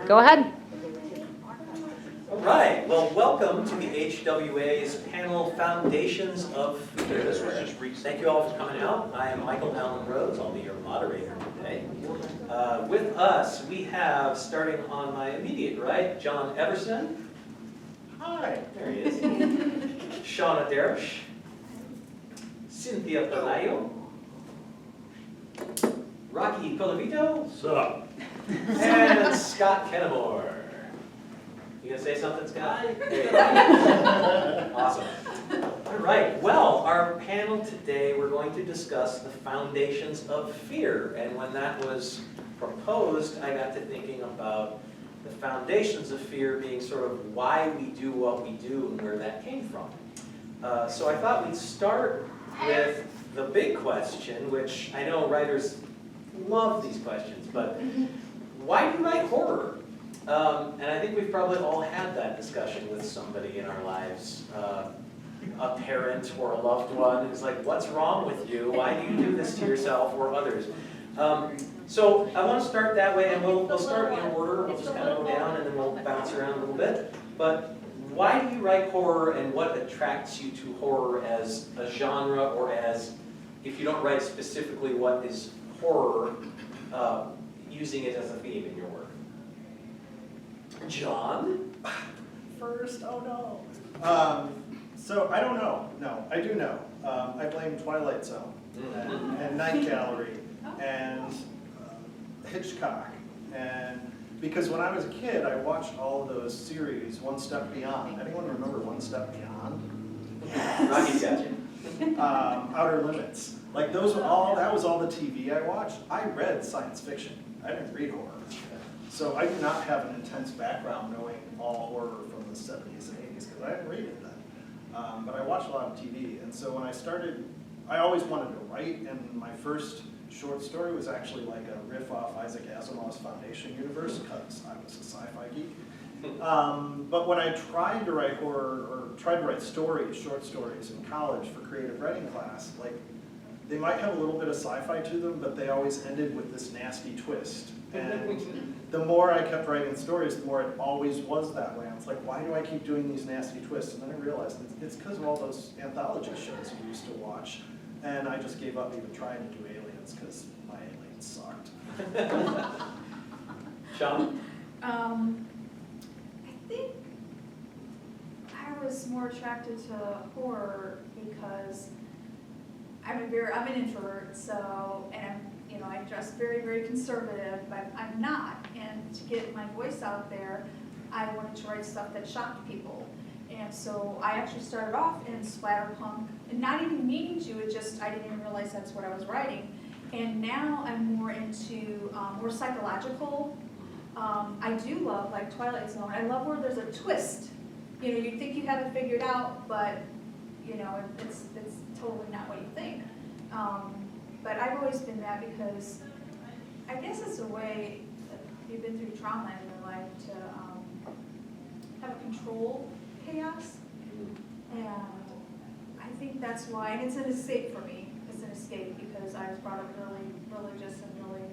Go ahead. All right, well, welcome to the HWA's panel Foundations of Fear. Thank you all for coming out. I am Michael Allen Rhodes. I'll be your moderator today. With us, we have, starting on my immediate right, John Everson. Hi. There he is. Shawnna Deresch. Cynthia Pelayo. Rocky Colavito. What's up? And Scott Kenemore. You gonna say something, Scott? There you go. Awesome. All right, well, our panel today, we're going to discuss the foundations of fear. And when that was proposed, I got to thinking about the foundations of fear being sort of why we do what we do and where that came from. So I thought we'd start with the big question, which I know writers love these questions, but why do you write horror? And I think we've probably all had that discussion with somebody in our lives, a parent or a loved one who's like, what's wrong with you? Why do you do this to yourself or others? So I want to start that way, and we'll start in order. We'll just kind of go down, and then we'll bounce around a little bit. But why do you write horror, and what attracts you to horror as a genre, or as, if you don't write specifically what is horror, using it as a theme in your work? John? First, oh no. So I don't know. No, I do know. I blame Twilight Zone and Night Gallery and Hitchcock. And because when I was a kid, I watched all of those series, One Step Beyond. Anyone remember One Step Beyond? Yes. Rocky's got you. Outer Limits. Like those were all, that was all the TV I watched. I read science fiction. I didn't read horror. So I do not have an intense background knowing all horror from the 70s and 80s because I didn't read it then. But I watched a lot of TV. And so when I started, I always wanted to write, and my first short story was actually like a riff off Isaac Asimov's Foundation universe because I was a sci-fi geek. But when I tried to write horror, or tried to write stories, short stories in college for creative writing class, like they might have a little bit of sci-fi to them, but they always ended with this nasty twist. And the more I kept writing stories, the more it always was that way. I was like, why do I keep doing these nasty twists? And then I realized it's because of all those anthology shows you used to watch. And I just gave up even trying to do aliens because my aliens sucked. Shawn? I think I was more attracted to horror because I'm an introvert, so, and I dress very, very conservative, but I'm not. And to get my voice out there, I wanted to write stuff that shocked people. And so I actually started off in splatterpunk, and not even meaning to, I didn't even realize that's what I was writing. And now I'm more into more psychological. I do love, like Twilight Zone, I love where there's a twist. You think you have it figured out, but it's totally not what you think. But I've always been that because I guess it's a way that you've been through trauma in your life to have a control chaos. And I think that's why, and it's an escape for me. It's an escape because I was brought up really religious and really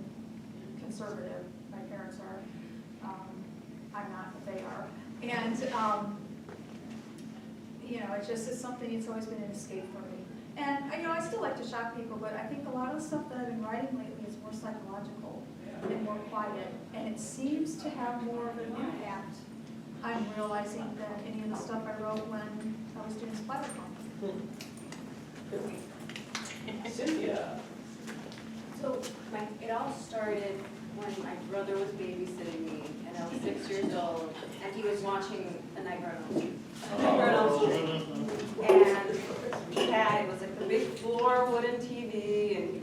conservative. My parents are. I'm not, but they are. And it's something. It's always been an escape for me. And I still like to shock people, but I think a lot of the stuff that I've been writing lately is more psychological and more quiet, and it seems to have more of an impact, I'm realizing, than any of the stuff I wrote when I was doing splatterpunk. Cynthia? So it all started when my brother was babysitting me, and I was 6 years old, and he was watching A Nightmare on Elm Street. And it was like a big floor wooden TV, and we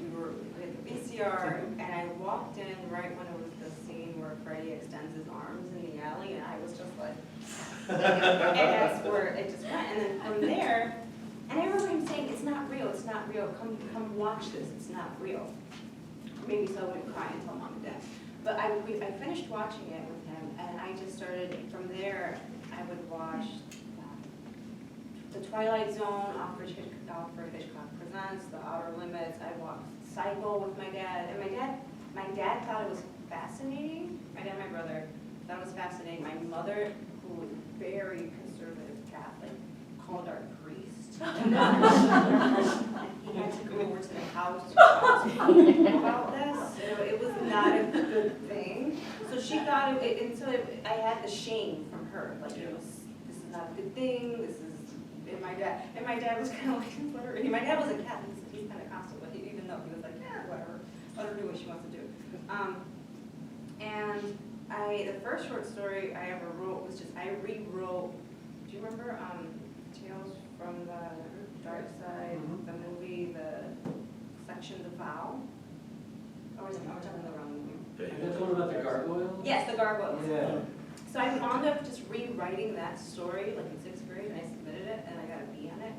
had the VCR, and I walked in right when it was the scene where Freddy extends his arms in the alley, and I was just like, and that's where it just went. And then from there, and I remember him saying, it's not real, come watch this, it's not real. Maybe so I wouldn't cry until mom and dad. But I finished watching it with him, and I just started, from there, I would watch The Twilight Zone, Alfred Hitchcock Presents, The Outer Limits. I watched Cycle with my dad, and my dad thought it was fascinating. My dad and my brother thought it was fascinating. My mother, who was very conservative Catholic, called our priest. And he had to go over to the house to talk to me about this. So it was not a good thing. So she thought it, and so I had the shame from her. Like it was, this is not a good thing. This is, and my dad was kind of like, whatever. My dad was a Catholic, so he's kind of constant with it, even though he was like, yeah, whatever, let her do what she wants to do. And the first short story I ever wrote was just, I rewrote, do you remember Tales from the Dark Side, the movie, the section, The Vow? Or was it, I was talking the wrong movie? That's one about the gargoyle? Yes, the gargoyles. Yeah. So I wound up just rewriting that story like in 6th grade, and I submitted it, and I got a B on it.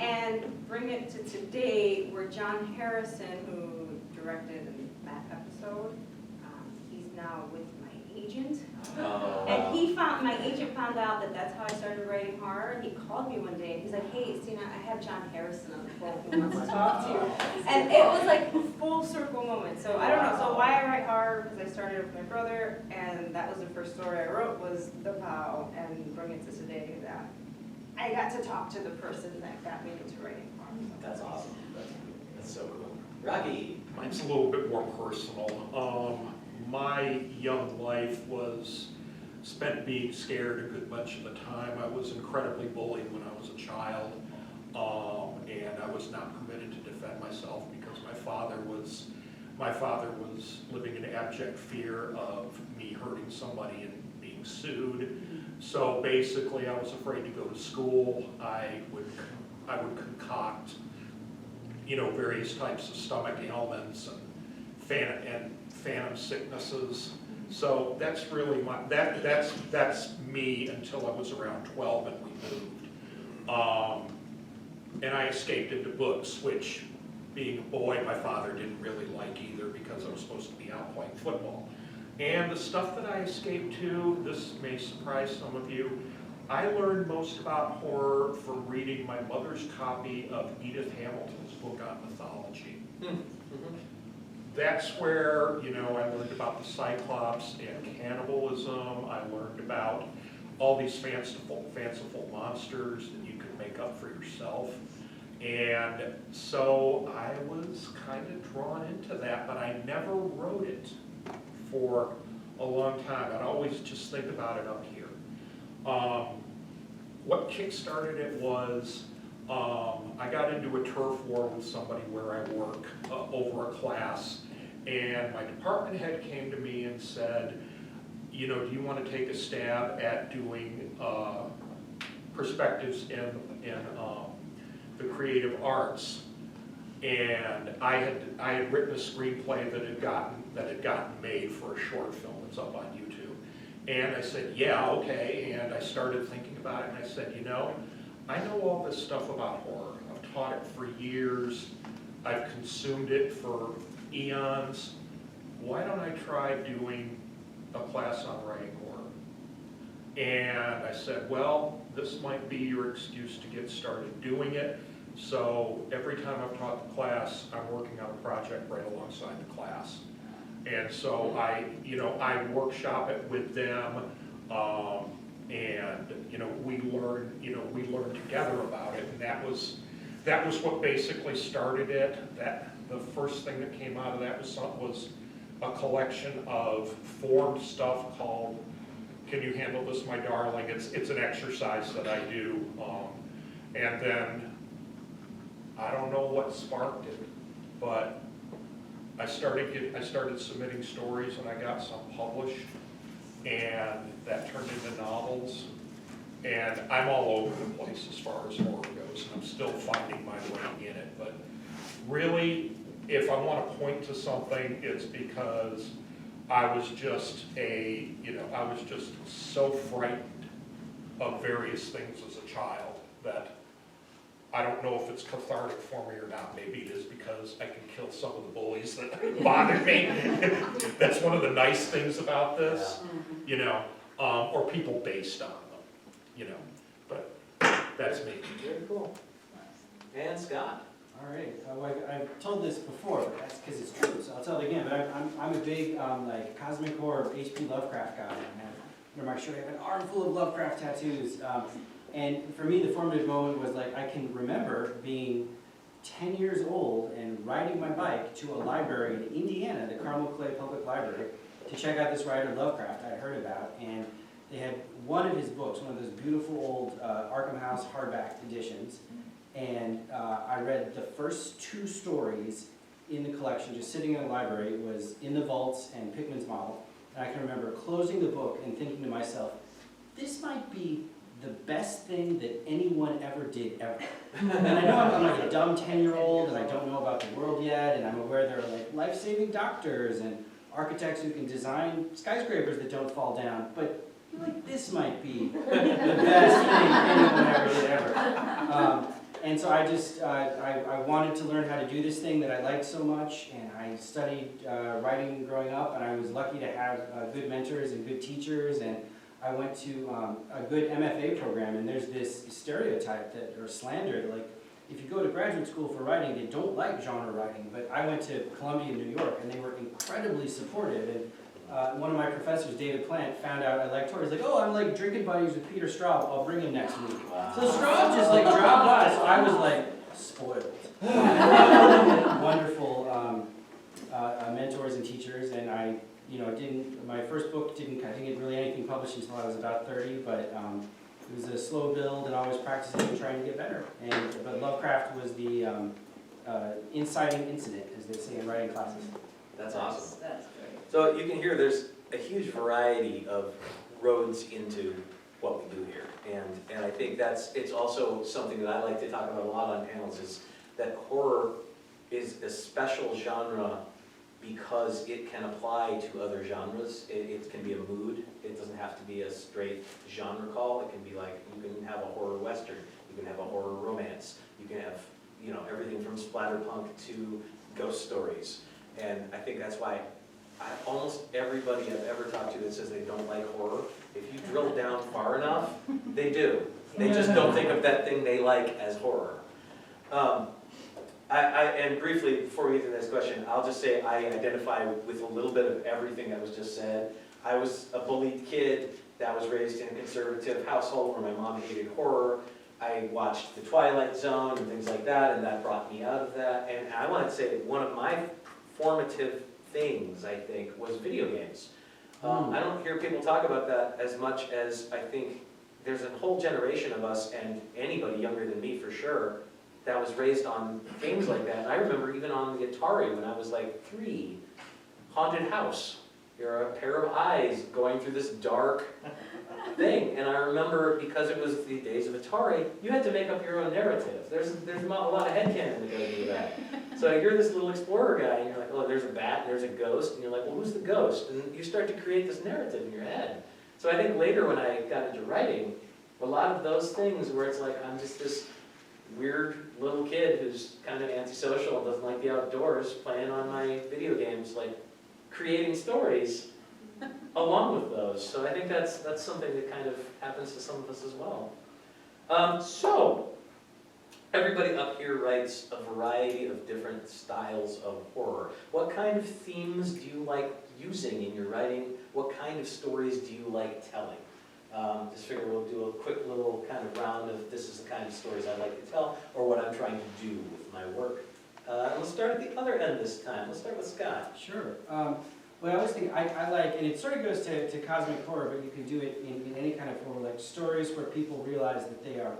And bring it to today, where John Harrison, who directed that episode, he's now with my agent. Oh. And my agent found out that that's how I started writing horror, and he called me one day, and he's like, hey, Stina, I have John Harrison on the phone who wants to talk to you. And it was like a full circle moment. So I don't know, so why I write horror, because I started with my brother, and that was the first story I wrote, was The Vow, and bring it to today, that I got to talk to the person that got me into writing horror. That's awesome. That's so cool. Rocky. Mine's a little bit more personal. My young life was spent being scared a good bunch of the time. I was incredibly bullied when I was a child, and I was not permitted to defend myself because my father was living in abject fear of me hurting somebody and being sued. So basically, I was afraid to go to school. I would concoct, various types of stomach ailments and phantom sicknesses. So that's really that's me until I was around 12 and we moved. And I escaped into books, which, being a boy, my father didn't really like either because I was supposed to be out playing football. And the stuff that I escaped to, this may surprise some of you, I learned most about horror from reading my mother's copy of Edith Hamilton's book on mythology. That's where, I learned about the Cyclops and cannibalism. I learned about all these fanciful monsters that you could make up for yourself. And so I was kind of drawn into that, but I never wrote it for a long time. I'd always just think about it up here. What kickstarted it was I got into a turf war with somebody where I work over a class, and my department head came to me and said, do you want to take a stab at doing perspectives in the creative arts? And I had written a screenplay that had gotten made for a short film that's up on YouTube. And I said, yeah, okay. And I started thinking about it, and I said, I know all this stuff about horror. I've taught it for years. I've consumed it for eons. Why don't I try doing a class on writing horror? And I said, well, this might be your excuse to get started doing it. So every time I've taught the class, I'm working on a project right alongside the class. And so I workshop it with them, and we learn together about it, and that was what basically started it. That the first thing that came out of that was a collection of formed stuff called "Can You Handle This, My Darling?" It's an exercise that I do, and then I don't know what sparked it, but I started submitting stories, and I got some published, and that turned into novels. And I'm all over the place as far as horror goes, and I'm still finding my way in it. But really, if I want to point to something, it's because I was just so frightened of various things as a child that I don't know if it's cathartic for me or not. Maybe it is because I can kill some of the bullies that bother me. That's one of the nice things about this, or people based on them, but that's me. Very cool. And Scott? All right, I've told this before, but that's because it's true, so I'll tell it again. But I'm a big like cosmic horror H.P. Lovecraft guy. Under my shirt, I have an armful of Lovecraft tattoos. And for me, the formative moment was like I can remember being 10 years old and riding my bike to a library in Indiana, the Carmel Clay Public Library, to check out this writer Lovecraft I heard about. And they had one of his books, one of those beautiful old Arkham House hardback editions. And I read the first 2 stories in the collection, just sitting in the library. It was In the Vaults and Pickman's Model. And I can remember closing the book and thinking to myself, this might be the best thing that anyone ever did ever. And I know I'm like a dumb 10-year-old and I don't know about the world yet, and I'm aware there are like life-saving doctors and architects who can design skyscrapers that don't fall down, but like this might be the best thing anyone ever did ever. And so I just, I wanted to learn how to do this thing that I liked so much, and I studied writing growing up, and I was lucky to have good mentors and good teachers, and I went to a good MFA program, and there's this stereotype that, or slander, that like, if you go to graduate school for writing, they don't like genre writing, but I went to Columbia in New York, and they were incredibly supportive, and one of my professors, David Plant, found out I liked horror. He's like, oh, I'm like drinking buddies with Peter Straub, I'll bring him next week. So Straub just like dropped by, so I was like, spoiled. Wonderful mentors and teachers, and I my first book I didn't get really anything published until I was about 30, but it was a slow build and always practicing and trying to get better. But Lovecraft was the inciting incident, as they say in writing classes. That's awesome. That's great. So you can hear there's a huge variety of roads into what we do here. And I think it's also something that I like to talk about a lot on panels, is that horror is a special genre because it can apply to other genres. It can be a mood. It doesn't have to be a straight genre call. It can be like, you can have a horror western, you can have a horror romance, you can have everything from splatterpunk to ghost stories. And I think that's why almost everybody I've ever talked to that says they don't like horror, if you drill down far enough, they do. They just don't think of that thing they like as horror. And briefly, before we get to the next question, I'll just say I identify with a little bit of everything that was just said. I was a bullied kid that was raised in a conservative household where my mom hated horror. I watched The Twilight Zone and things like that, and that brought me out of that. And I want to say one of my formative things, I think, was video games. I don't hear people talk about that as much as I think there's a whole generation of us, and anybody younger than me for sure, that was raised on games like that. And I remember even on the Atari when I was like 3, Haunted House. You're a pair of eyes going through this dark thing. And I remember, because it was the days of Atari, you had to make up your own narrative. There's a lot of headcanon that goes into that. So you're this little explorer guy, and you're like, oh, there's a bat, there's a ghost, and you're like, well, who's the ghost? And you start to create this narrative in your head. So I think later when I got into writing, a lot of those things where it's like, I'm just this weird little kid who's kind of antisocial and doesn't like the outdoors, playing on my video games, like creating stories along with those. So I think that's something that kind of happens to some of us as well. So everybody up here writes a variety of different styles of horror. What kind of themes do you like using in your writing? What kind of stories do you like telling? Just figure we'll do a quick little kind of round of this is the kind of stories I like to tell, or what I'm trying to do with my work. And let's start at the other end this time. Let's start with Scott. Sure. Well, I always think I like, and it sort of goes to cosmic horror, but you can do it in any kind of horror, like stories where people realize that they are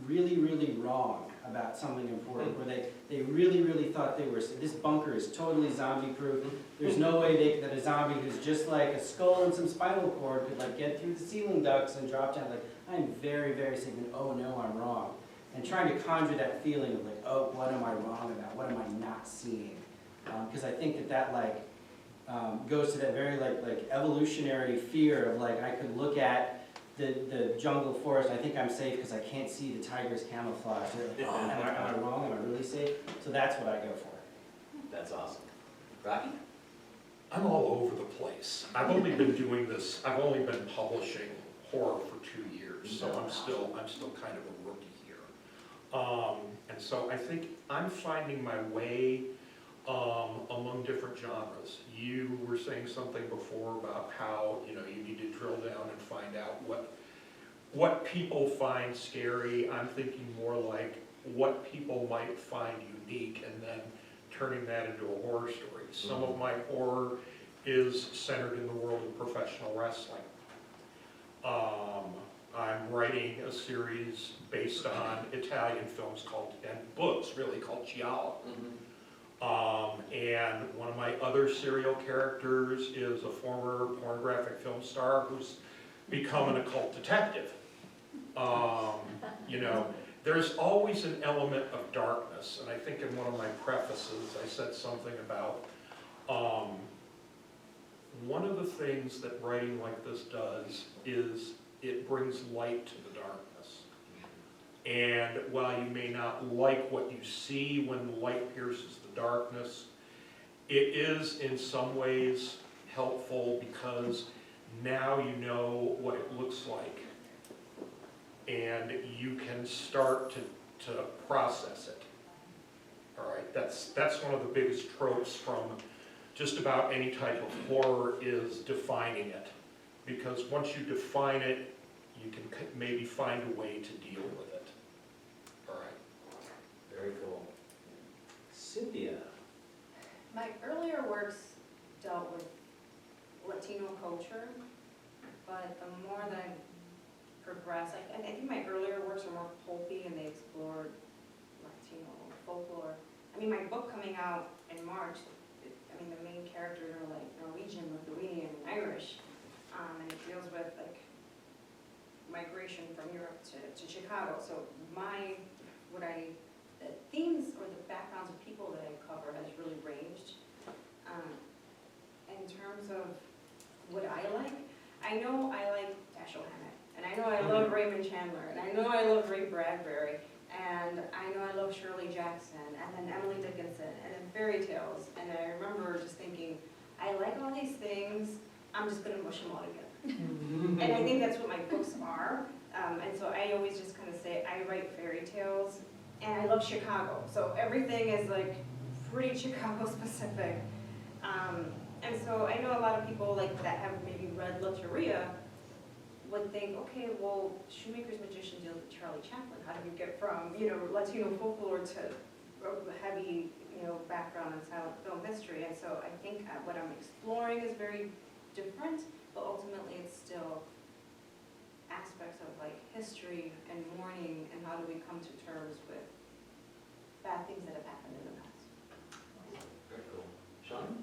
really, really wrong about something important, where they really, really thought this bunker is totally zombie-proof. There's no way that a zombie who's just like a skull and some spinal cord could like get through the ceiling ducts and drop down. Like, I'm very, very sick, and oh no, I'm wrong. And trying to conjure that feeling of like, oh, what am I wrong about? What am I not seeing? Because I think that like goes to that very like evolutionary fear of like, I could look at the jungle forest, I think I'm safe because I can't see the tiger's camouflage. Like, oh, am I wrong? Am I really safe? So that's what I go for. That's awesome. Rocky? I'm all over the place. I've only been doing this, I've only been publishing horror for 2 years, so I'm still kind of a rookie here. And so I think I'm finding my way among different genres. You were saying something before about how, you know, you need to drill down and find out what people find scary. I'm thinking more like what people might find unique and then turning that into a horror story. Some of my horror is centered in the world of professional wrestling. I'm writing a series based on Italian films and books really called Giallo. And one of my other serial characters is a former pornographic film star who's become an occult detective. You know, there's always an element of darkness, and I think in one of my prefaces I said something about one of the things that writing like this does is it brings light to the darkness. And while you may not like what you see when the light pierces the darkness, it is in some ways helpful because now you know what it looks like. And you can start to process it. All right, that's one of the biggest tropes from just about any type of horror is defining it. Because once you define it, you can maybe find a way to deal with it. All right. Very cool. Cynthia. My earlier works dealt with Latino culture, but the more that I progressed, I think my earlier works are more pulpy and they explored Latino folklore. I mean, my book coming out in March, the main characters are like Norwegian, Lithuanian, and Irish, and it deals with like migration from Europe to Chicago. So the themes or the backgrounds of people that I cover has really ranged. In terms of what I know I like Dashiell Hammett, and I know I love Raymond Chandler, and I know I love Ray Bradbury, and I know I love Shirley Jackson, and then Emily Dickinson, and then fairy tales. And I remember just thinking, I like all these things, I'm just gonna mush them all together. And I think that's what my books are. And so I always just kind of say, I write fairy tales, and I love Chicago. So everything is like pretty Chicago specific. And so I know a lot of people like that have maybe read Lotteria would think, okay, well, Shoemaker's Magician deals with Charlie Chaplin. How do you get from, Latino folklore to heavy, background in silent film history? And so I think what I'm exploring is very different, but ultimately it's still aspects of like history and mourning and how do we come to terms with bad things that have happened in the past. Very cool. Shawnna?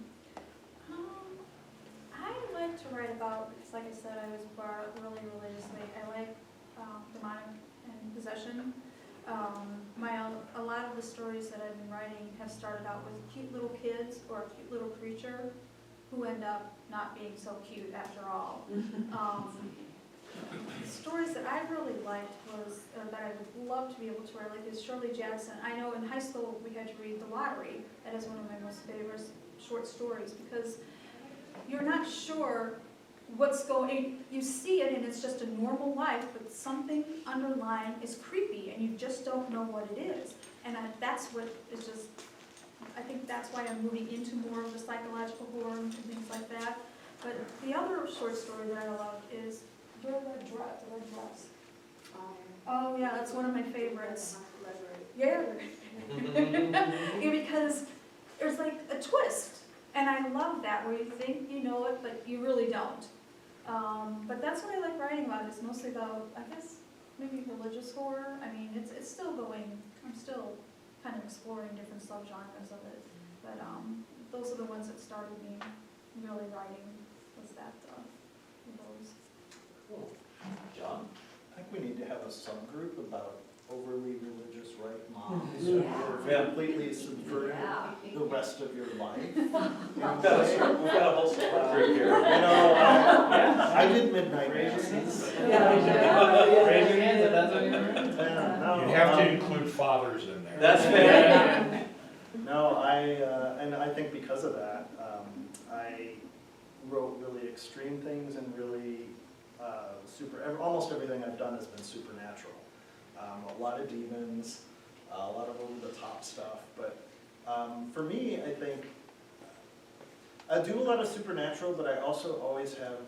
I like to write about, because like I said, I was brought up really religiously. I like demonic and possession. A lot of the stories that I've been writing have started out with cute little kids or a cute little creature who end up not being so cute after all. The stories that I really liked that I would love to be able to write, like is Shirley Jackson. I know in high school we had to read The Lottery. That is one of my most favorite short stories because you're not sure what's going, you see it and it's just a normal life, but something underlying is creepy and you just don't know what it is. And that's what is just, I think that's why I'm moving into more of the psychological horror and things like that. But the other short story that I love is The Red Dress. Oh yeah, that's one of my favorites. Yeah. Yeah, because there's like a twist. And I love that, where you think you know it, but you really don't. But that's what I like writing about. It's mostly about, I guess, maybe religious horror. I mean, it's still going, I'm still kind of exploring different subgenres of it. But those are the ones that started me really writing, was that, those. Cool. John? I think we need to have a subgroup about overly religious right moms who are completely subverting the rest of your life. We've got a whole group here. I did midnight masses. Raise your hands if that's what you're doing. You have to include fathers in there. That's fair. No, and I think because of that, I wrote really extreme things and really almost everything I've done has been supernatural. A lot of demons, a lot of over-the-top stuff. But for me, I think I do a lot of supernatural, but I also always have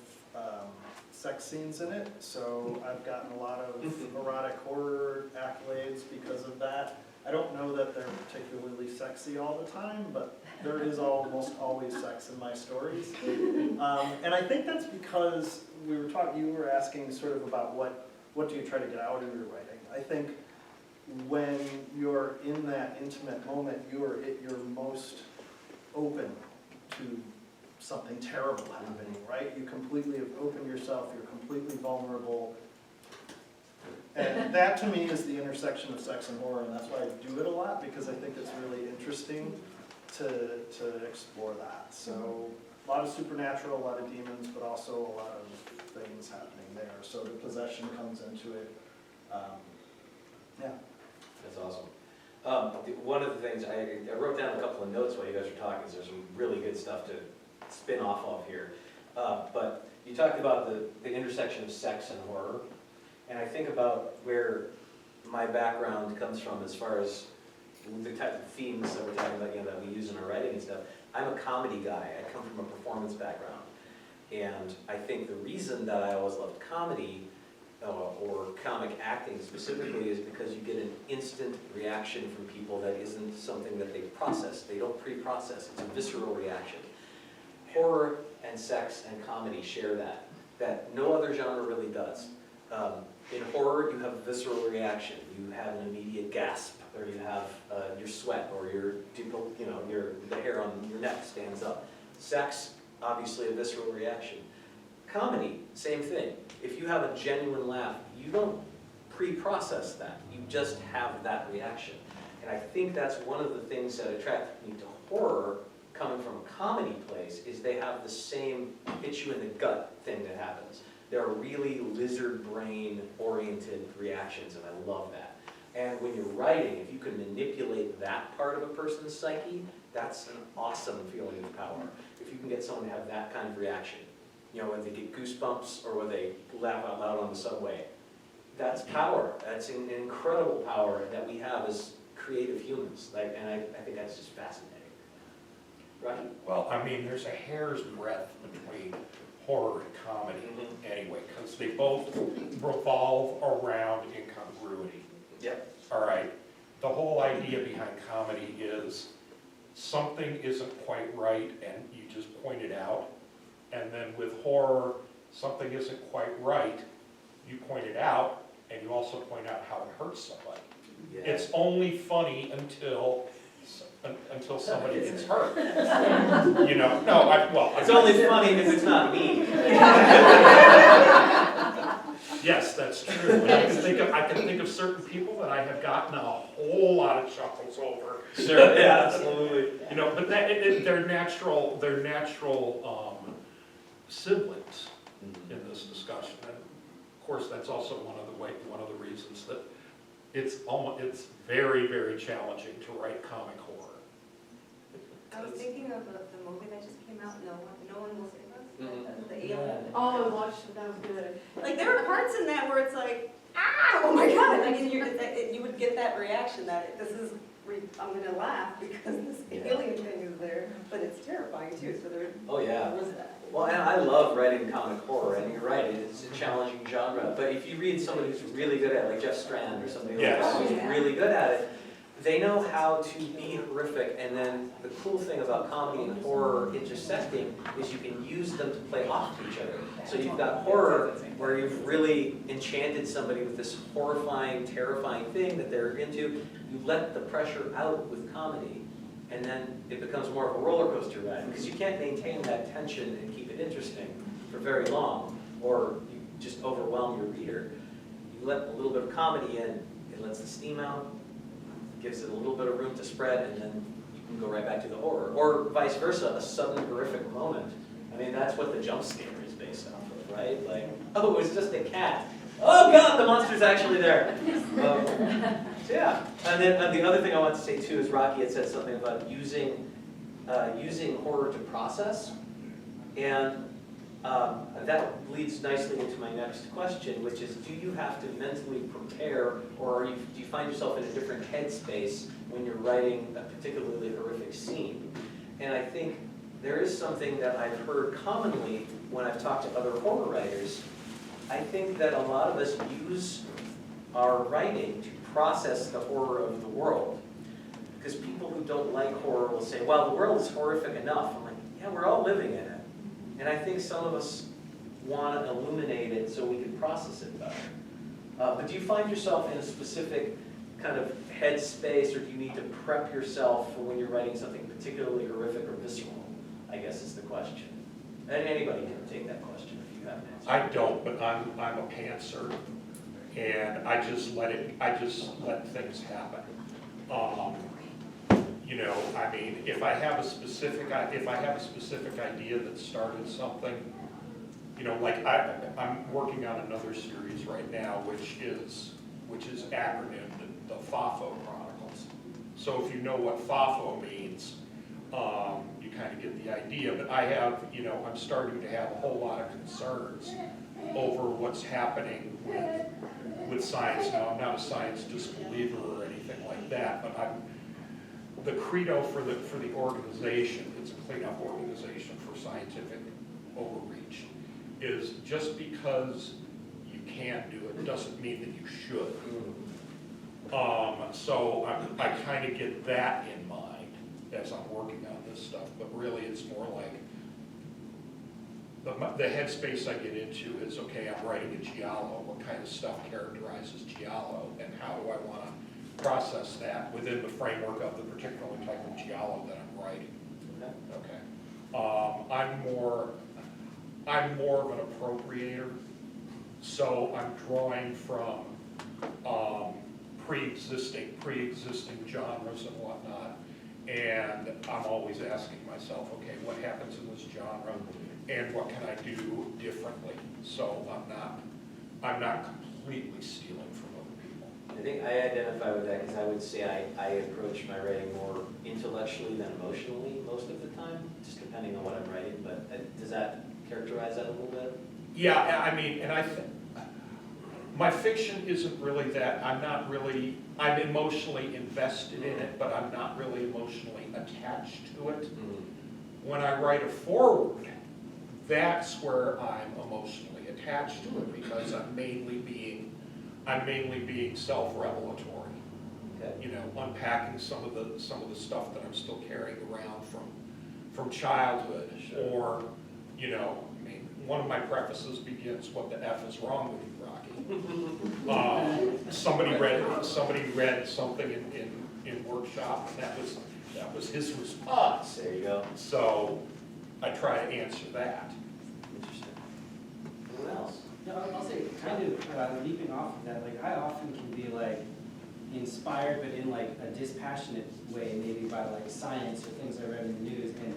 sex scenes in it. So I've gotten a lot of erotic horror accolades because of that. I don't know that they're particularly sexy all the time, but there is almost always sex in my stories. And I think that's because you were asking sort of about what do you try to get out of your writing. I think when you're in that intimate moment, you're most open to something terrible happening, right? You completely have opened yourself, you're completely vulnerable. And that to me is the intersection of sex and horror, and that's why I do it a lot, because I think it's really interesting to explore that. So a lot of supernatural, a lot of demons, but also a lot of things happening there. So the possession comes into it. Yeah. That's awesome. One of the things, I wrote down a couple of notes while you guys were talking, so there's some really good stuff to spin off of here. But you talked about the intersection of sex and horror, and I think about where my background comes from as far as the type of themes that we're talking about, that we use in our writing and stuff. I'm a comedy guy. I come from a performance background. And I think the reason that I always loved comedy, or comic acting specifically, is because you get an instant reaction from people that isn't something that they process. They don't pre-process. It's a visceral reaction. Horror and sex and comedy share that no other genre really does. In horror, you have a visceral reaction. You have an immediate gasp, or you have your sweat, or the hair on your neck stands up. Sex, obviously a visceral reaction. Comedy, same thing. If you have a genuine laugh, you don't pre-process that. You just have that reaction. And I think that's one of the things that attracted me to horror, coming from a comedy place, is they have the same hit you in the gut thing that happens. They're really lizard brain oriented reactions, and I love that. And when you're writing, if you can manipulate that part of a person's psyche, that's an awesome feeling of power. If you can get someone to have that kind of reaction, when they get goosebumps or when they laugh out loud on the subway, that's power. That's an incredible power that we have as creative humans. And I think that's just fascinating. Right? Well, I mean, there's a hair's breadth between horror and comedy anyway, because they both revolve around incongruity. Yep. All right. The whole idea behind comedy is something isn't quite right and you just point it out. And then with horror, something isn't quite right, you point it out, and you also point out how it hurts somebody. Yeah. It's only funny until somebody gets hurt. It's only funny if it's not me. Yes, that's true. And I can think of certain people that I have gotten a whole lot of chuckles over. Sure, yeah, absolutely. But they're natural siblings in this discussion. And of course, that's also one of the reasons that it's very, very challenging to write comic horror. I was thinking of the movie that just came out, No One Will Save Us, the alien. Yeah. Oh, I watched it, that was good. Like, there were parts in that where it's like, oh my God, like, you would get that reaction that I'm gonna laugh because this alien thing is there, but it's terrifying too, so there was that. Well, and I love writing comic horror, and you're right, it's a challenging genre, but if you read somebody who's really good at it, like Jeff Strand or somebody like that, who's really good at it, they know how to be horrific, and then the cool thing about comedy and horror intersecting is you can use them to play off each other. So you've got horror where you've really enchanted somebody with this horrifying, terrifying thing that they're into. You let the pressure out with comedy, and then it becomes more of a roller coaster ride, because you can't maintain that tension and keep it interesting for very long, or you just overwhelm your reader. You let a little bit of comedy in, it lets the steam out, gives it a little bit of room to spread, and then you can go right back to the horror. Or vice versa, a sudden horrific moment. I mean, that's what the jump scare is based off of, right? Like, oh, it was just a cat. Oh God, the monster's actually there. So yeah, and then the other thing I want to say too is Rocky had said something about using horror to process, and That leads nicely into my next question, which is, do you have to mentally prepare, or do you find yourself in a different headspace when you're writing a particularly horrific scene? And I think there is something that I've heard commonly when I've talked to other horror writers. I think that a lot of us use our writing to process the horror of the world. Because people who don't like horror will say, well, the world is horrific enough. I'm like, yeah, we're all living in it. And I think some of us want to illuminate it so we can process it better. But do you find yourself in a specific kind of headspace, or do you need to prep yourself for when you're writing something particularly horrific or visceral, I guess is the question. And anybody can take that question if you have an answer. I don't, but I'm a pantser, and I just let things happen. You know, I mean, if I have a specific idea that started something, you know, like I'm working on another series right now, which is acronym, the FAFO Chronicles. So if you know what FAFO means, you kind of get the idea. But I have, you know, I'm starting to have a whole lot of concerns over what's happening with science. Now, I'm not a science disbeliever or anything like that, but the credo for the organization, it's a cleanup organization for scientific overreach, is just because you can do it doesn't mean that you should. So I kind of get that in mind as I'm working on this stuff, but really it's more like the headspace I get into is, okay, I'm writing a giallo. What kind of stuff characterizes giallo, and how do I want to process that within the framework of the particular type of giallo that I'm writing? Okay. I'm more of an appropriator, so I'm drawing from pre-existing genres and whatnot, and I'm always asking myself, okay, what happens in this genre, and what can I do differently? So I'm not completely stealing from other people. I think I identify with that because I would say I approach my writing more intellectually than emotionally most of the time, just depending on what I'm writing. But does that characterize that a little bit? Yeah, I mean, and my fiction isn't really that. I'm emotionally invested in it, but I'm not really emotionally attached to it. When I write a foreword, that's where I'm emotionally attached to it, because I'm mainly being self-revelatory. Okay. You know, unpacking some of the stuff that I'm still carrying around from childhood. Sure. Or, you know, I mean, one of my prefaces begins, "What the F is wrong with you, Rocky?" Somebody read something in workshop, and that was his response. There you go. So I try to answer that. Interesting. Anyone else? No, I'll say, kind of leaping off of that, like I often can be like inspired, but in like a dispassionate way, maybe by like science or things I read in the news. And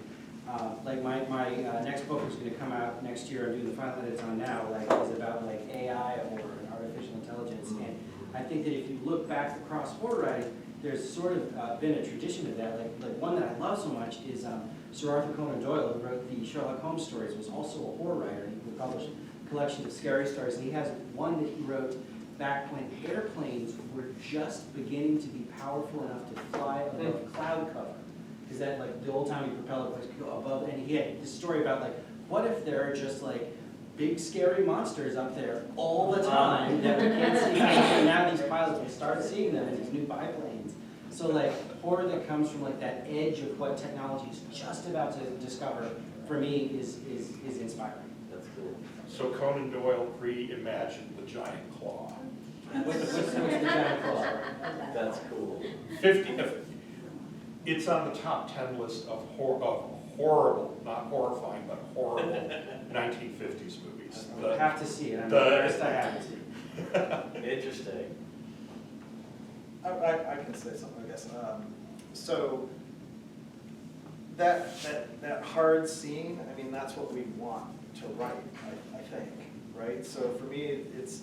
like my next book, which is going to come out next year, I'm doing the final edits on now, like is about like AI or artificial intelligence. And I think that if you look back across horror writing, there's sort of been a tradition of that. Like one that I love so much is Sir Arthur Conan Doyle, who wrote the Sherlock Holmes stories, was also a horror writer. He published a collection of scary stories, and he has one that he wrote back when airplanes were just beginning to be powerful enough to fly above cloud cover. Because that, like, the old-timey propeller planes could go above, and he had this story about, like, what if there are just, like, big scary monsters up there all the time that we can't see, and now these pilots will start seeing them in these new biplanes. So, like, horror that comes from, like, that edge of what technology is just about to discover, for me, is inspiring. That's cool. So Conan Doyle pre-imagined the giant claw. What's the giant claw? That's cool. 50. It's on the top 10 list of horrible, not horrifying, but horrible 1950s movies. I have to see it. I'm embarrassed I haven't seen it. Interesting. I can say something, I guess. So that hard scene, I mean, that's what we want to write, I think, right? So for me, it's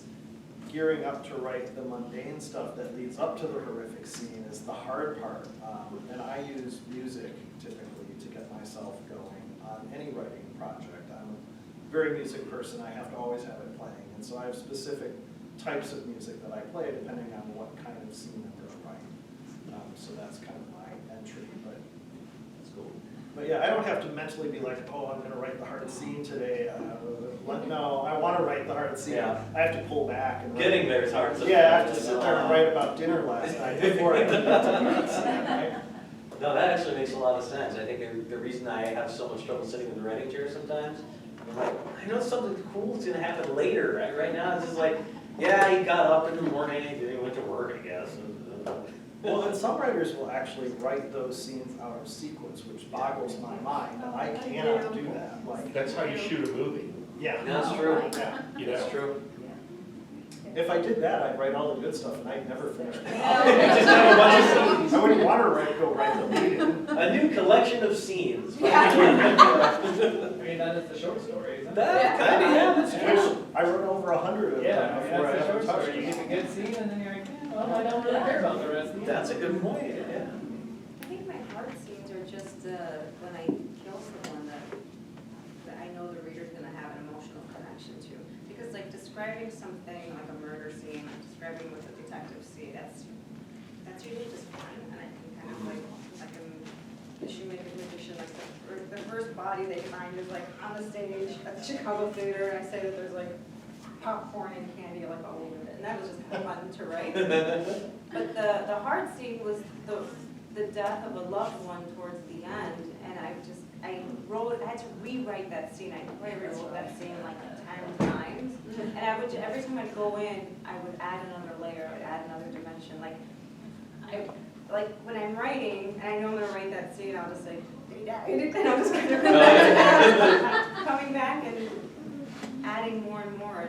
gearing up to write the mundane stuff that leads up to the horrific scene is the hard part. And I use music typically to get myself going on any writing project. very music person, I have to always have it playing. And so I have specific types of music that I play depending on what kind of scene I'm going to write. So that's kind of my entry, That's cool. but yeah, I don't have to mentally be like, oh, I'm going to write the hard scene today. No, I want to write the hard scene. Yeah. I have to pull back and write. Getting there is hard. Yeah, I have to sit there and write about dinner last night before I can get to the hard scene, right? No, that actually makes a lot of sense. I think the reason I have so much trouble sitting in the writing chair sometimes, I'm like, I know something cool is gonna happen later. Right now, it's just like, yeah, he got up in the morning, he went to work, I guess. Well, and some writers will actually write those scenes out of sequence, which boggles my mind. I cannot do that. Like, That's how you shoot a movie, yeah, That's true. yeah. you know? That's true. If I did that, I'd write all the good stuff and I'd never finish it. Just have a bunch of scenes. I wouldn't want to go write the lead-in. A new collection of scenes. I mean, that is the short story, isn't it? That kind of, yeah, that's true. Which I wrote over 100 of Yeah, them I mean, before I that's the ever short touched story. You them. get a good scene and then you're like, well, I don't really care about the rest. That's a good point, yeah. I think my hard scenes are just when I kill someone that I know the reader's gonna have an emotional connection to. Because like describing something like a murder scene, like describing what the detectives see, that's usually just fine. And I can kind of like a shoemaker magician, like the first body they find is like on the stage at the Chicago Theater, and I say that there's like popcorn and candy like all over it, and that was just kind of fun to write. But the hard scene was the death of a loved one towards the end, and I had to rewrite that scene. I rewrote that scene like 10 times, and every time I'd go in, I would add another layer, I would add another dimension. Like when I'm writing, and I know I'm gonna write that scene, I'll just say, he died, and I'll just kind of coming back and adding more and more.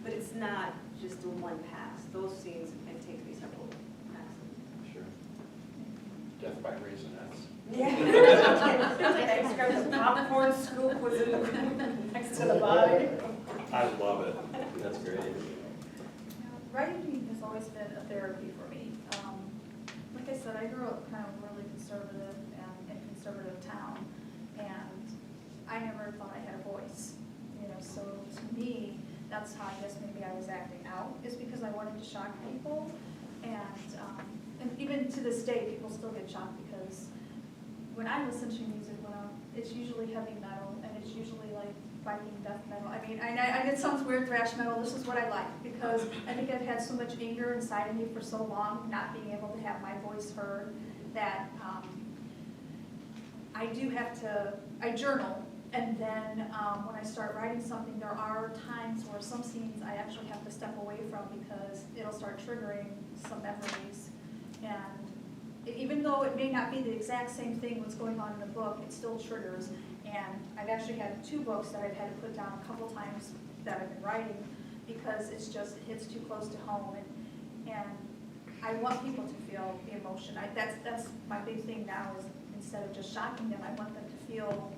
But it's not just a one pass. Those scenes can take me several passes. Sure. Death by Raisinets. Yeah. It was like I described this popcorn scoop was in the, next to the body. I love it. That's great. Writing has always been a therapy for me. Like I said, I grew up kind of really conservative and in a conservative town, and I never thought I had a voice. So to me, that's how I guess maybe I was acting out, is because I wanted to shock people. And even to this day, people still get shocked because when I listen to music, it's usually heavy metal, and it's usually like Viking death metal. I mean, I it sounds weird, thrash metal. This is what I like because I think I've had so much anger inside of me for so long, not being able to have my voice heard, that I journal. And then when I start writing something, there are times where some scenes I actually have to step away from because it'll start triggering some memories. And even though it may not be the exact same thing what's going on in the book, it still triggers. And I've actually had 2 books that I've had to put down a couple times that I've been writing because it hits too close to home. And I want people to feel the emotion. That's my big thing now is instead of just shocking them, I want them to feel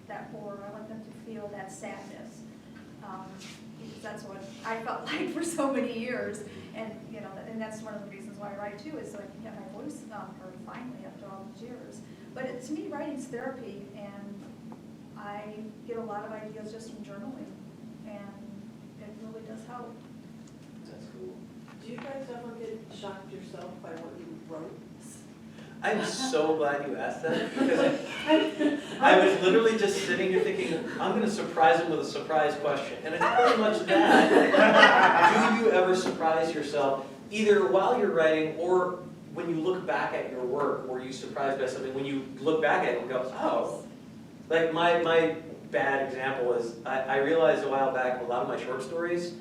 that horror. I want them to feel that sadness, because that's what I felt like for so many years. And and that's one of the reasons why I write too, is so I can get my voice heard finally after all these years. But to me, writing's therapy, and I get a lot of ideas just from journaling, and it really does help. That's cool. Do you guys ever get shocked yourself by what you wrote? I'm so glad you asked that because I was literally just sitting here thinking, I'm going to surprise him with a surprise question. And it's pretty much that. Do you ever surprise yourself, either while you're writing or when you look back at your work? Were you surprised by something when you look back at it and go, oh. Like my bad example is I realized a while back a lot of my short stories,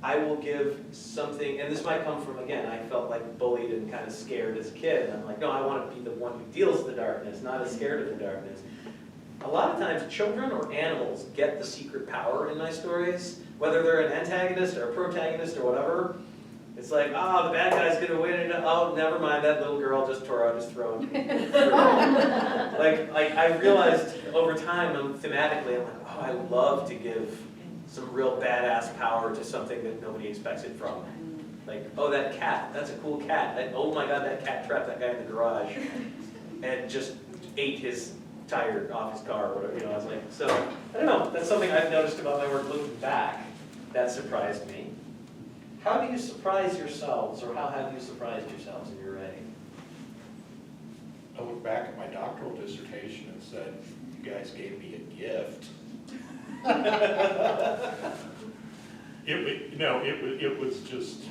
I will give something, and this might come from, again, I felt like bullied and kind of scared as a kid. And I'm like, no, I want to be the one who deals with the darkness, not as scared of the darkness. A lot of times, children or animals get the secret power in my stories, whether they're an antagonist or a protagonist or whatever. It's like, oh, the bad guy's going to win, and oh, never mind, that little girl just tore out his throat. Like I realized over time, thematically, I'm like, oh, I love to give some real badass power to something that nobody expects it from. Like, oh, that cat, that's a cool cat. Oh my God, that cat trapped that guy in the garage and just ate his tire off his car or whatever, you know, I was like, so, I don't know, that's something I've noticed about my work looking back, that surprised me. How do you surprise yourselves, or how have you surprised yourselves in your writing? I look back at my doctoral dissertation and said, you guys gave me a gift. It was just,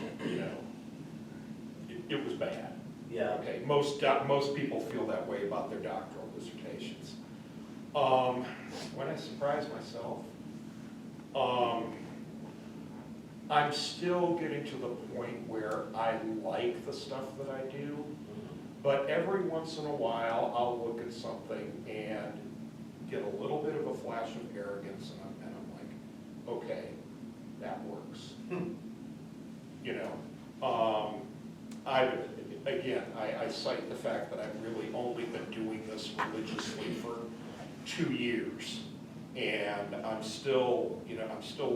it was bad. Yeah. Okay, most people feel that way about their doctoral dissertations. When I surprise myself, I'm still getting to the point where I like the stuff that I do, but every once in a while, I'll look at something and get a little bit of a flash of arrogance, and I'm like, okay, that works. I cite the fact that I've really only been doing this religiously for 2 years, and I'm still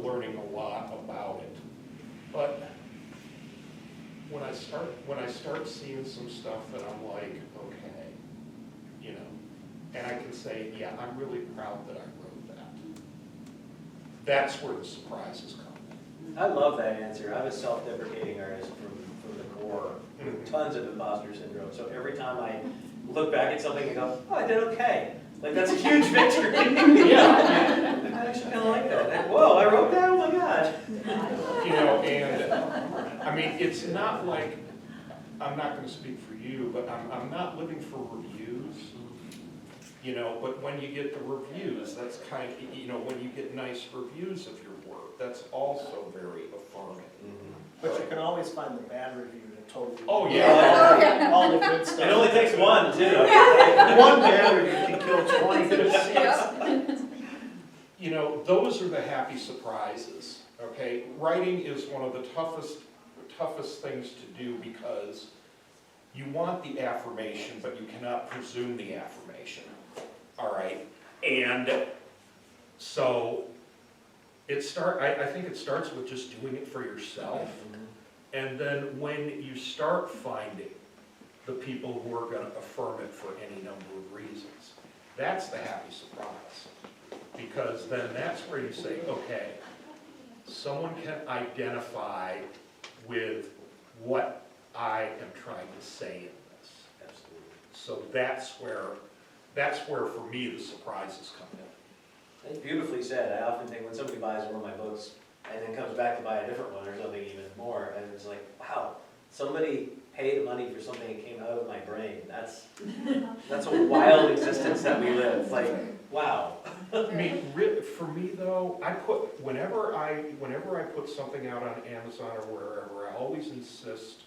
learning a lot about it. But when I start seeing some stuff that I'm like, okay, and I can say, yeah, I'm really proud that I wrote that. That's where the surprises come. I love that answer. I'm a self-deprecating artist from the core, with tons of imposter syndrome. So every time I look back at something and go, oh, I did okay. Like, that's a huge victory. Yeah. I actually kind of like that. Like, whoa, I wrote that? Oh my God. And I mean, it's not like, I'm not going to speak for you, but I'm not living for reviews. But when you get the reviews, that's kind of, when you get nice reviews of your work, that's also very affirming. But you can always find the bad review to totally. Oh, yeah. All the good stuff. It only takes one, too. One bad review can kill 20 good stuff. Those are the happy surprises, okay? Writing is one of the toughest things to do because you want the affirmation, but you cannot presume the affirmation, all right? And so I think it starts with just doing it for yourself. And then when you start finding the people who are going to affirm it for any number of reasons, that's the happy surprise. Because then that's where you say, okay, someone can identify with what I am trying to say in this. Absolutely. So that's where for me the surprises come in. That's beautifully said. I often think when somebody buys one of my books and then comes back to buy a different one or something even more, and it's like, wow, somebody paid money for something that came out of my brain. That's a wild existence that we live. Like, wow. I mean, for me though, whenever I put something out on Amazon or wherever, I always insist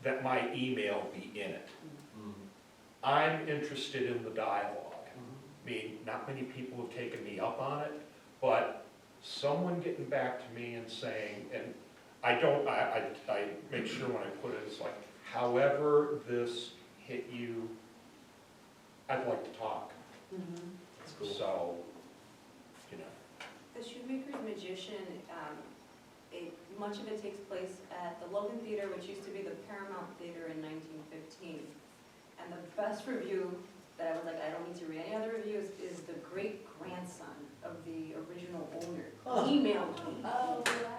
that my email be in it. I'm interested in the dialogue. I mean, not many people have taken me up on it, but someone getting back to me and saying, and I make sure when I put it, it's like, however this hit you, I'd like to talk. That's cool. So, The Shoemaker's Magician, much of it takes place at the Logan Theater, which used to be the Paramount Theater in 1915. And the best review that I was like, I don't need to read any other reviews, is the great-grandson of the original owner emailed me. Oh, wow.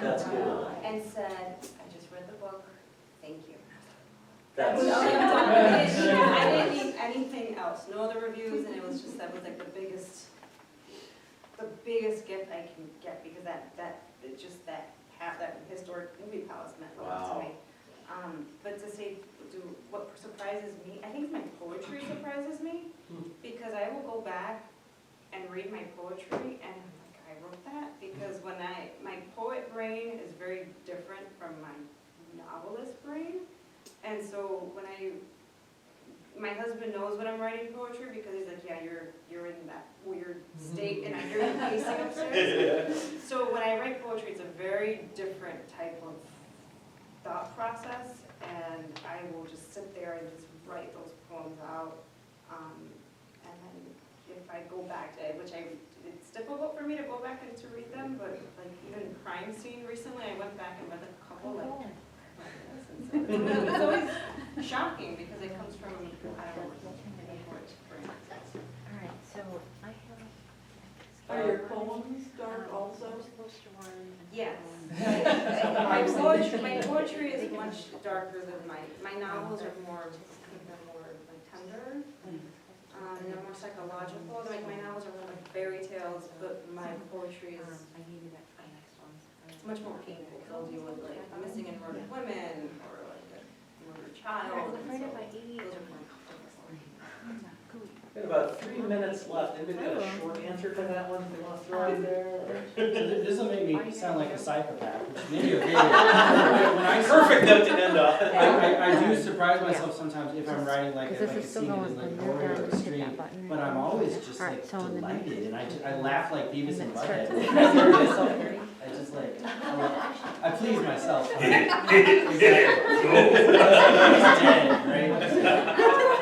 That's cool. And said, I just read the book, thank you. That's I didn't need anything else, no other reviews, and it was just, that was like the biggest gift I can get, because that historic movie palace meant a lot to me. But to say, what surprises me, I think my poetry surprises me, because I will go back and read my poetry and I'm like, I wrote that, because my poet brain is very different from my novelist brain. And so my husband knows when I'm writing poetry, because he's like, yeah, you're in that weird state and I'm very pacing upstairs. So when I write poetry, it's a very different type of thought process, and I will just sit there and just write those poems out. And then if I go back to it, it's difficult for me to go back and to read them, but like even Crime Scene recently, I went back and read a couple like this, and so it's always shocking because it comes from, I don't know, a poet's brain. Are your poems dark also? Yes. My poetry is much darker than my novels are more, they're more like tender. And they're more psychological. Like my novels are more like fairy tales, but my poetry is much more painful. They'll deal with like missing and murdered women or like a murdered child. And so those are more We have about 3 minutes left. Anybody got a short answer to that one they want to throw out there? So this will make me sound like a psychopath, which maybe okay. When I Perfect note to end on. I do surprise myself sometimes if I'm writing like Because a this is still scene going that is like on. You're gory down or to hit extreme, that button. but I'm always just Alright, like so in the next- delighted, and I laugh like Beavis and And then Butthead. start When I hear this, I just like, I please myself. Exactly. He's dead, right?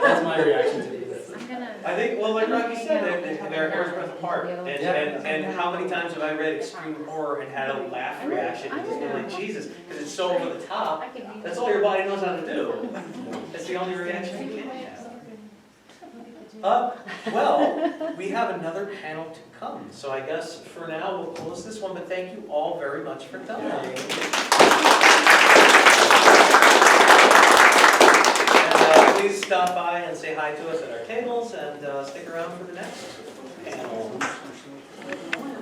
That's my reaction to this. I'm gonna. I think, well, like Rocky said, they're hairs breadth apart. Yeah. And how many times have I read extreme horror and had a laugh reaction and just been like, Jesus, because it's so over the top. That's all your body knows how to do. That's the only reaction you can have. Well, we have another panel to come, so I guess for now we'll close this one, but thank you all very much for coming. And please stop by and say hi to us at our tables and stick around for the next.